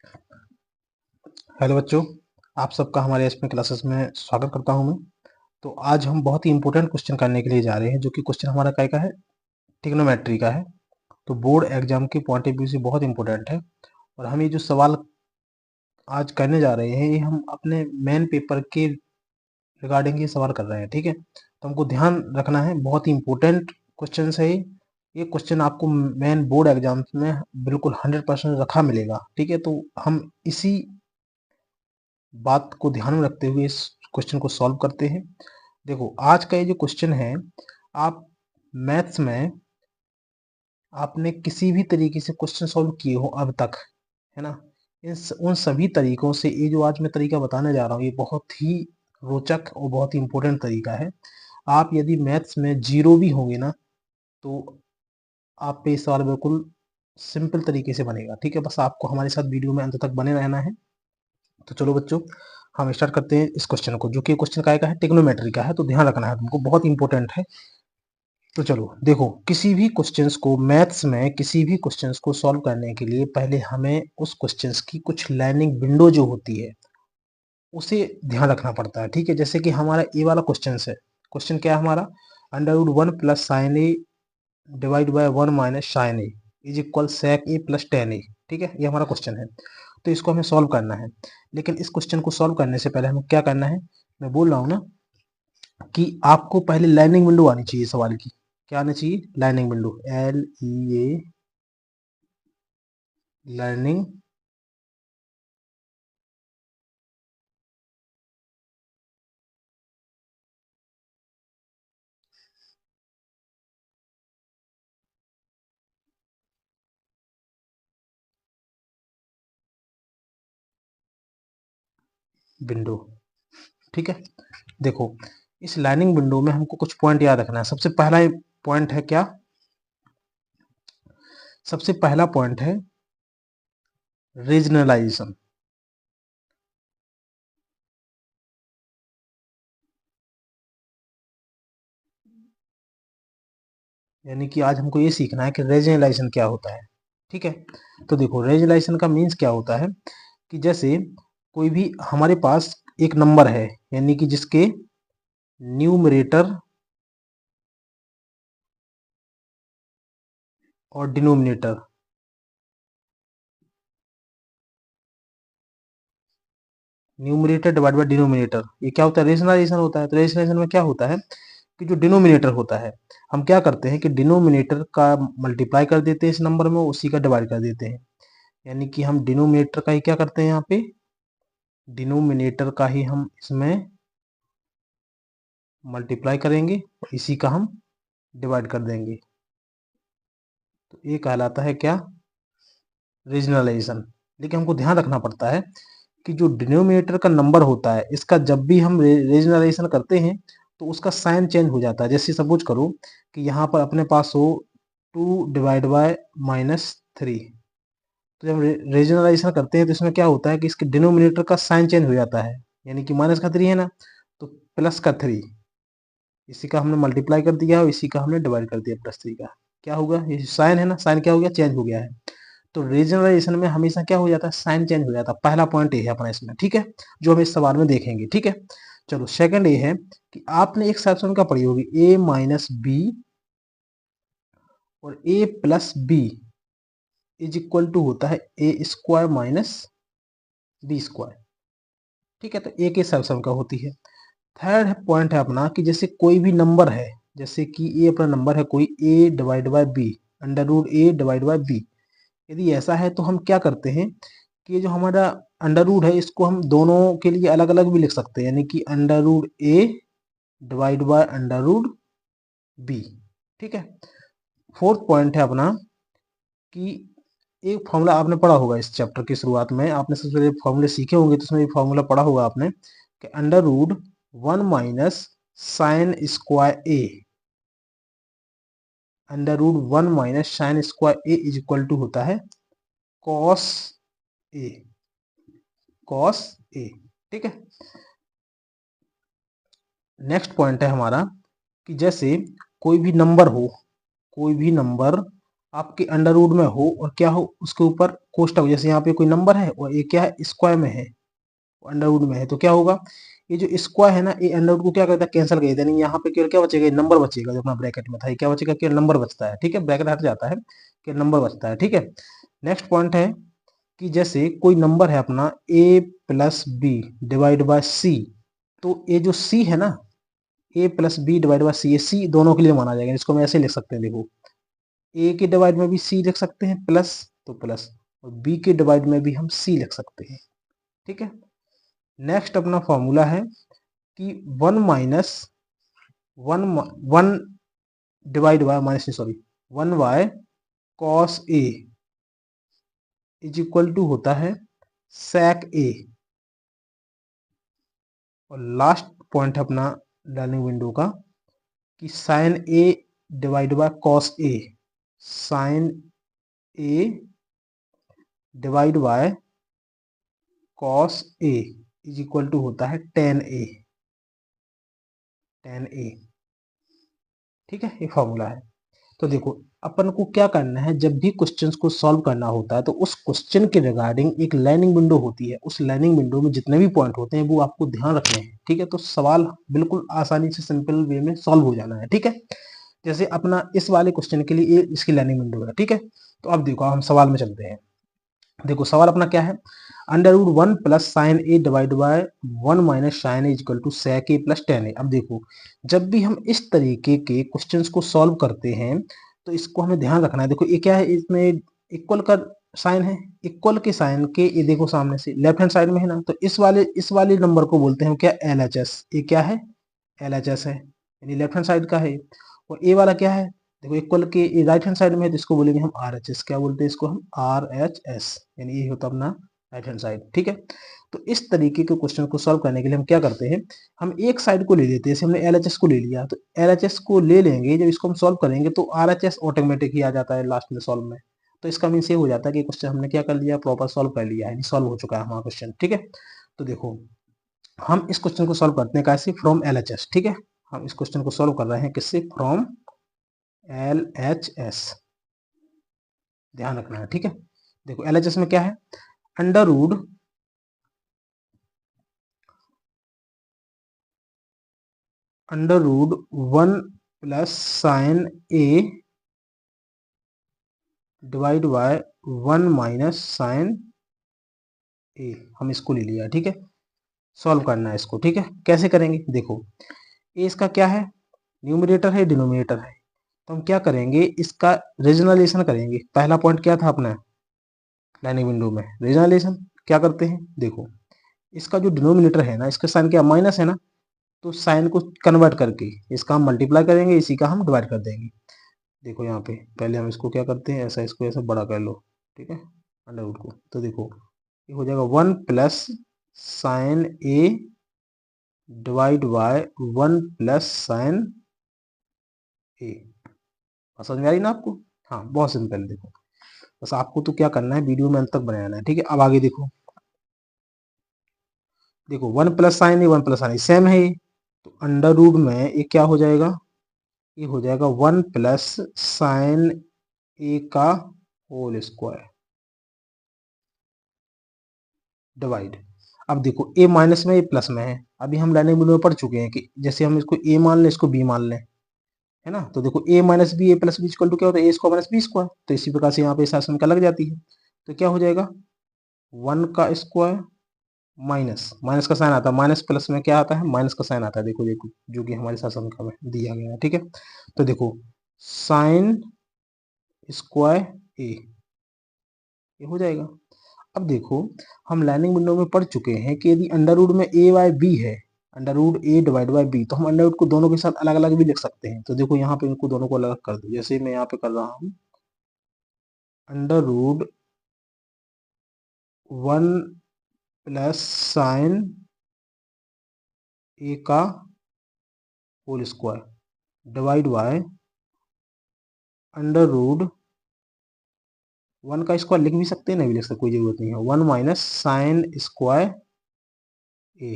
Hello बच्चों, आप सबका हमारे इसमें क्लासेस में स्वागत करता हूं मैं। तो आज हम बहुत ही इंपॉर्टेंट क्वेश्चन करने के लिए जा रहे हैं, जो कि क्वेश्चन हमारा काय का है, ट्रिग्नोमेट्री का है। तो बोर्ड एग्जाम के पॉइंट ऑफ व्यू से बहुत इंपॉर्टेंट है। और हम ये जो सवाल आज करने जा रहे हैं, ये हम अपने मेन पेपर के रिगार्डिंग ये सवाल कर रहे हैं, ठीक है। तो हमको ध्यान रखना है, बहुत ही इंपॉर्टेंट क्वेश्चन है ये क्वेश्चन आपको मेन बोर्ड एग्जाम्स में बिल्कुल 100% रखा मिलेगा, ठीक है। तो हम इसी बात को ध्यान में रखते हुए इस क्वेश्चन को सॉल्व करते हैं। देखो, आज का ये जो क्वेश्चन है, आप मैथ्स में आपने किसी भी तरीके से क्वेश्चन सॉल्व किए हो अब तक, है ना। उन सभी तरीकों से ये जो आज मैं तरीका बताने जा रहा हूँ, ये बहुत ही रोचक और बहुत ही इंपॉर्टेंट तरीका है। आप यदि मैथ्स में जीरो भी होंगे ना, तो आप पे इस सवाल बिल्कुल सिंपल तरीके से बनेगा, ठीक है। बस आपको हमारे साथ वीडियो में अंत तक बने रहना है। तो चलो बच्चों, हम स्टार्ट करते हैं इस क्वेश्चन को, जो कि क्वेश्चन काय का है, ट्रिग्नोमेट्री का है। तो ध्यान रखना है तुमको, बहुत इंपॉर्टेंट है। तो चलो देखो, किसी भी क्वेश्चंस को मैथ्स में किसी भी क्वेश्चंस को सॉल्व करने के लिए पहले हमें उस क्वेश्चंस की कुछ लर्निंग विंडो जो होती है, उसे ध्यान रखना पड़ता है, ठीक है। जैसे कि हमारा ए वाला क्वेश्चन है। क्वेश्चन क्या है हमारा? Under root 1 + sin a divide by 1 - sin a is equal sec a + tan a, ठीक है। ये हमारा क्वेश्चन है। तो इसको हमें सॉल्व करना है। लेकिन इस क्वेश्चन को सॉल्व करने से पहले हमें क्या करना है, मैं बोल रहा हूँ ना, कि आपको पहले लाइनिंग विंडो आनी चाहिए सवाल की। क्या आनी चाहिए? Lining window, LEA, learning window, ठीक है। देखो, इस लाइनिंग विंडो में हमको कुछ पॉइंट याद रखना है। सबसे पहला पॉइंट है क्या? सबसे पहला पॉइंट है रीजनलाइजेशन। यानी कि आज हमको ये सीखना है कि रीजनलाइजेशन क्या होता है, ठीक है। तो देखो, रीजनलाइजेशन का मीन्स क्या होता है, कि जैसे कोई भी हमारे पास एक नंबर है, यानी कि जिसके न्यूमरेटर और denominator, numerator divide by denominator, ये क्या होता है? रेशनलाइजेशन होता है। तो रेशनलाइजेशन में क्या होता है, कि जो डिनोमिनेटर होता है, हम क्या करते हैं कि डिनोमिनेटर का मल्टीप्लाई कर देते हैं इस नंबर में, उसी का डिवाइड कर देते हैं। यानी कि हम डिनोमिनेटर का ही क्या करते हैं, यहाँ पे डिनोमिनेटर का ही हम इसमें मल्टीप्लाई करेंगे और इसी का हम डिवाइड कर देंगे। तो ये कहलाता है क्या? रीजनलाइजेशन। लेकिन हमको ध्यान रखना पड़ता है कि जो डिनोमिनेटर का नंबर होता है, इसका जब भी हम रीजनलाइजेशन करते हैं, तो उसका साइन चेंज हो जाता है। जैसे सपोज करो कि यहाँ पर अपने पास हो 2/-3, तो जब रीजनलाइजेशन करते हैं तो इसमें क्या होता है कि इसके डिनोमिनेटर का साइन चेंज हो जाता है। यानी कि माइनस का 3 है ना, तो प्लस का 3, इसी का हमने मल्टीप्लाई कर दिया और इसी का हमने डिवाइड कर दिया +3 का। क्या होगा? ये साइन है ना, साइन क्या हो गया? चेंज हो गया है। तो रीजनलाइजेशन में हमेशा क्या हो जाता है? साइन चेंज हो जाता है। पहला पॉइंट ये है अपना इसमें, ठीक है, जो हम इस सवाल में देखेंगे, ठीक है। चलो, सेकंड ये है कि आपने एक सेक्शन का पढ़ी होगी, a - b और a + b is equal to होता है a² - b², ठीक है। तो एक ही सेक्शन का होती है। थर्ड पॉइंट है अपना कि जैसे कोई भी नंबर है, जैसे कि ये अपना नंबर है कोई a/b, √a/b। यदि ऐसा है तो हम क्या करते हैं कि ये जो हमारा अंडर रूट है, इसको हम दोनों के लिए अलग अलग भी लिख सकते हैं, यानी कि √a/√b, ठीक है। फोर्थ पॉइंट है अपना कि एक फॉर्मूला आपने पढ़ा होगा इस चैप्टर की शुरुआत में, आपने सबसे पहले फॉर्मूले सीखे होंगे, तो उसमें एक फॉर्मूला पढ़ा होगा आपने कि √1 - sin²a, √1 - sin² is equal to होता है कॉस ए, कॉस ए, ठीक है। नेक्स्ट पॉइंट है हमारा कि जैसे कोई भी नंबर हो, कोई भी नंबर आपके अंडर रूट में हो और क्या हो उसके ऊपर कोष्टक हो, जैसे यहाँ पे कोई नंबर है और ये क्या है स्क्वायर में है, अंडर रूट में है, तो क्या होगा ये जो स्क्वायर है ना ये अंडर रूट को क्या करता है कैंसिल कर देता है, यहाँ पे केवल क्या बचेगा नंबर बचेगा जो अपना ब्रैकेट में था, ये क्या बचेगा केवल नंबर बचता है। ठीक है, ब्रैकेट हट जाता है कि नंबर बचता है। ठीक है, नेक्स्ट पॉइंट है कि जैसे कोई नंबर है अपना a plus B divide by C, तो ये जो c है ना a plus B divide by C, ये c दोनों के लिए माना जाएगा, इसको हम ऐसे लिख सकते हैं। देखो a के डिवाइड में भी c लिख सकते हैं प्लस, तो प्लस, और b के डिवाइड में भी हम c लिख सकते हैं। ठीक है, नेक्स्ट अपना फॉर्मूला है कि one minus one one divide by minus sorry one by cos A is equal to होता है sec a। और लास्ट पॉइंट है अपना लर्निंग विंडो का कि sine A divide by cos A, sine A divide by cos A is equal to होता है ten ए, ten ए। ठीक है, ये फॉर्मूला है। तो देखो अपन को क्या करना है, जब भी क्वेश्चंस को सॉल्व करना होता है तो उस क्वेश्चन के रिगार्डिंग एक लर्निंग विंडो होती है, उस लर्निंग विंडो में जितने भी पॉइंट होते हैं वो आपको ध्यान रखने हैं। ठीक है, तो सवाल बिल्कुल आसानी से सिंपल वे में सॉल्व हो जाना है। ठीक है, जैसे अपना इस वाले क्वेश्चन के लिए इसकी लर्निंग विंडो है। ठीक है, तो अब देखो हम सवाल में चलते हैं। देखो सवाल अपना क्या है, under root one plus sine A divide by one minus sine A equal to sec A plus tan A. अब देखो जब भी हम इस तरीके के क्वेश्चंस को सॉल्व करते हैं तो इसको हमें ध्यान रखना है। देखो ये क्या है, इसमें इक्वल का साइन है, इक्वल के साइन के ये देखो सामने से लेफ्ट हैंड साइड में है ना, तो इस वाले नंबर को बोलते हैं क्या एल एच एस। ये क्या है एल एच एस है, यानी लेफ्ट हैंड साइड का है। और ए वाला क्या है, देखो इक्वल के राइट हैंड साइड में है तो इसको बोलेंगे हम आर एच एस। क्या बोलते हैं इसको हम आर एच एस, यानी ये होता अपना राइट हैंड साइड। ठीक है, तो इस तरीके के क्वेश्चन को सॉल्व करने के लिए हम क्या करते हैं, हम एक साइड को ले लेते हैं। जैसे हमने एल एच एस को ले लिया तो एल एच एस को ले लेंगे, जब इसको हम सॉल्व करेंगे तो आर एच एस ऑटोमेटिक ही आ जाता है लास्ट में सॉल्व में। तो इसका मीन्स ये हो जाता है कि क्वेश्चन हमने क्या कर लिया, प्रॉपर सॉल्व कर लिया है, सॉल्व हो चुका है हमारा क्वेश्चन। ठीक है, तो देखो हम इस क्वेश्चन को सॉल्व करते हैं कैसे, फ्रॉम एल एच एस। ठीक है, हम इस क्वेश्चन को सॉल्व कर रहे हैं किससे, फ्रॉम एल एच एस, ध्यान रखना है। ठीक है, देखो एल एच एस में क्या है, under root one plus sine A divide by one minus sine A, हम इसको ले लिया। ठीक है, सॉल्व करना है इसको। ठीक है, कैसे करेंगे, देखो ए इसका क्या है, न्यूमरेटर है डिनोमिनेटर है, तो हम क्या करेंगे इसका रीजनलाइजेशन करेंगे। पहला पॉइंट क्या था अपना लाइनिंग विंडो में, रीजनलाइजेशन क्या करते हैं, देखो इसका जो डिनोमिनेटर है ना इसका साइन क्या माइनस है ना, तो साइन को कन्वर्ट करके इसका हम मल्टीप्लाई करेंगे, इसी का हम डिवाइड कर देंगे। देखो यहाँ पे पहले हम इसको क्या करते हैं, ऐसा इसको ऐसा बड़ा कर लो। ठीक है, अंडर रूट को, तो देखो ये हो जाएगा one plus sine A divide by one plus sine A. समझ में आ रही ना आपको, हाँ बहुत सिंपल। देखो बस आपको तो क्या करना है, वीडियो में अंत तक बनाना है। ठीक है, अब आगे देखो, देखो वन प्लस साइन ए वन प्लस साइन ए सेम है ये, तो अंडर रूट में ये क्या हो जाएगा, ये हो जाएगा वन प्लस साइन ए का होल स्क्वायर डिवाइड। अब देखो ए माइनस में, ए प्लस में है, अभी हम लाइनिंग विंडो में पढ़ चुके हैं कि जैसे हम इसको ए मान लें इसको बी मान लें, है ना, तो देखो A minus B A plus B equal to क्या होता है, A square minus B square. तो इसी प्रकार से यहाँ पे इस का लग जाती है, तो क्या हो जाएगा वन का स्क्वायर माइनस माइनस का साइन आता है, माइनस प्लस में क्या आता है माइनस का साइन आता है। देखो देखो जो कि हमारे शासन का में दिया गया है। ठीक है, तो देखो साइन स्क्वायर ए, ये हो जाएगा। अब देखो हम लाइनिंग विंडो में पढ़ चुके हैं कि यदि अंडर रूट में ए बाय बी है, under root A divide by B, तो हम अंडर रूट को दोनों के साथ अलग अलग भी लिख सकते हैं। तो देखो यहाँ पे इनको दोनों को अलग कर दो, जैसे मैं यहाँ पे कर रहा हूँ under root one plus sine A का whole square divide by under root one का स्क्वायर लिख भी सकते हैं, नहीं भी लिख सकते, कोई जरूरत नहीं है, वन माइनस साइन स्क्वायर ए।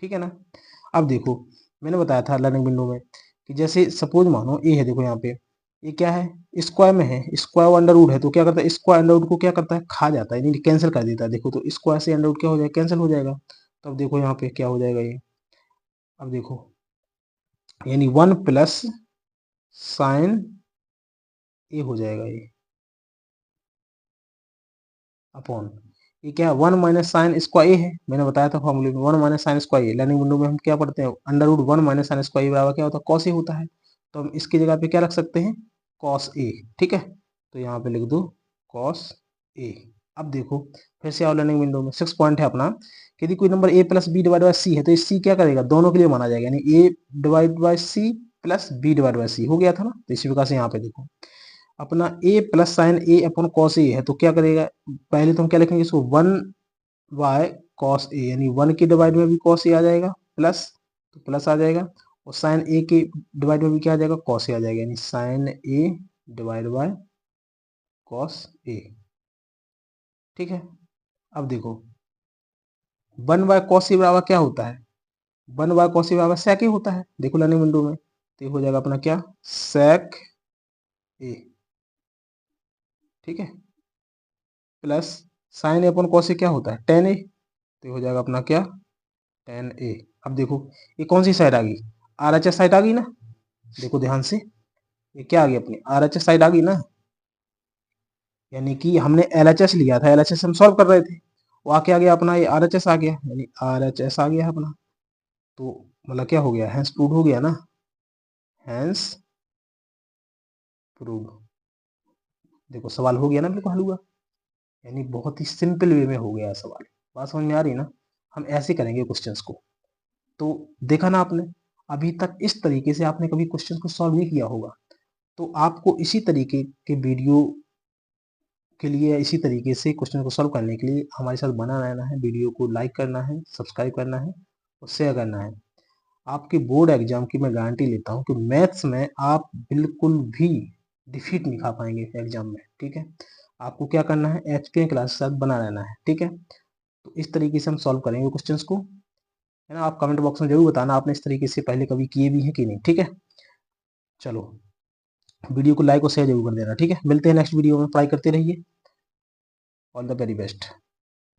ठीक है ना, अब देखो मैंने बताया था लर्निंग विंडो में कि जैसे सपोज मानो ए है, देखो यहाँ पे ये क्या है, स्क्वायर में है, स्क्वायर अंडर रूट है, तो क्या करता है, स्क्वायर अंडर रूट को क्या करता है, खा जाता है, यानी कैंसिल कर देता है। देखो तो स्क्वायर से अंडर रूट क्या हो जाएगा, कैंसिल हो जाएगा। तब देखो यहाँ पे क्या हो जाएगा ये, अब देखो यानी 1 प्लस साइन ए हो जाएगा ये अपॉन, ये क्या है, 1 माइनस साइन स्क्वायर ए है, मैंने बताया था फॉर्मूले में 1 minus sine square A. Learning window में हम क्या पढ़ते हैं, under root 1 minus sine square A बराबर क्या होता है, कॉस ए होता है। तो हम इसकी जगह पे क्या रख सकते हैं, कॉस ए। ठीक है, तो यहाँ पे लिख दो कॉस ए। अब देखो फिर से आओ लर्निंग विंडो में, 6 पॉइंट है अपना कि यदि कोई number A plus B divide by C है तो इस सी क्या करेगा, दोनों के लिए माना जाएगा, यानी A divide by C plus B divide by C हो गया था ना। तो इसी प्रकार से यहाँ पे देखो अपना a plus sine A upon cos A है, तो क्या करेगा, पहले तो हम क्या लिखेंगे इसको, 1 बाय कॉस ए, यानी 1 की डिवाइड में भी कॉस ए आ जाएगा प्लस, तो प्लस आ जाएगा, और साइन ए की डिवाइड में भी क्या आ जाएगा, कॉस ए आ जाएगा, यानी sine A divide by cos A. ठीक है, अब देखो 1 बाय कॉस ए बराबर क्या होता है, 1 बाय कॉस ए बराबर सेक ए होता है, देखो लर्निंग विंडो में, तो ये हो जाएगा अपना क्या, सेक ए। ठीक है, plus sine A upon cos ए क्या होता है, टेन ए, तो ये हो जाएगा अपना क्या, टेन ए। अब देखो ये कौन सी साइड आ गई, आर एच एस साइड आ गई ना, देखो ध्यान से, ये क्या आ गई अपनी आर एच एस साइड आ गई ना, यानी कि हमने एल एच एस लिया था, एल एच एस हम सॉल्व कर रहे थे, वो आके आ गया अपना ये आर एच एस आ गया, यानी आर एच एस आ गया है अपना। तो मतलब क्या हो गया, हैंस प्रूव हो गया ना, हैंस प्रूव। देखो सवाल हो गया ना, बिल्कुल हल हुआ, यानी बहुत ही सिंपल वे में हो गया सवाल। बात समझ में आ रही ना, हम ऐसे करेंगे क्वेश्चंस को। तो देखा ना आपने, अभी तक इस तरीके से आपने कभी क्वेश्चन को सॉल्व नहीं किया होगा, तो आपको इसी तरीके के वीडियो के लिए, इसी तरीके से क्वेश्चन को सॉल्व करने के लिए हमारे साथ बना रहना है। वीडियो को लाइक करना है, सब्सक्राइब करना है और शेयर करना है। आपके बोर्ड एग्जाम की मैं गारंटी लेता हूँ कि मैथ्स में आप बिल्कुल भी डिफीट नहीं खा पाएंगे एग्जाम में। ठीक है, आपको क्या करना है, एचपीएम क्लास के साथ बना रहना है। ठीक है, तो इस तरीके से हम सॉल्व करेंगे क्वेश्चंस को, है ना। आप कमेंट बॉक्स में जरूर बताना आपने इस तरीके से पहले कभी किए भी हैं कि नहीं। ठीक है, चलो वीडियो को लाइक और शेयर जरूर कर देना। ठीक है, मिलते हैं नेक्स्ट वीडियो में, पढ़ाई करते रहिए। All the very best.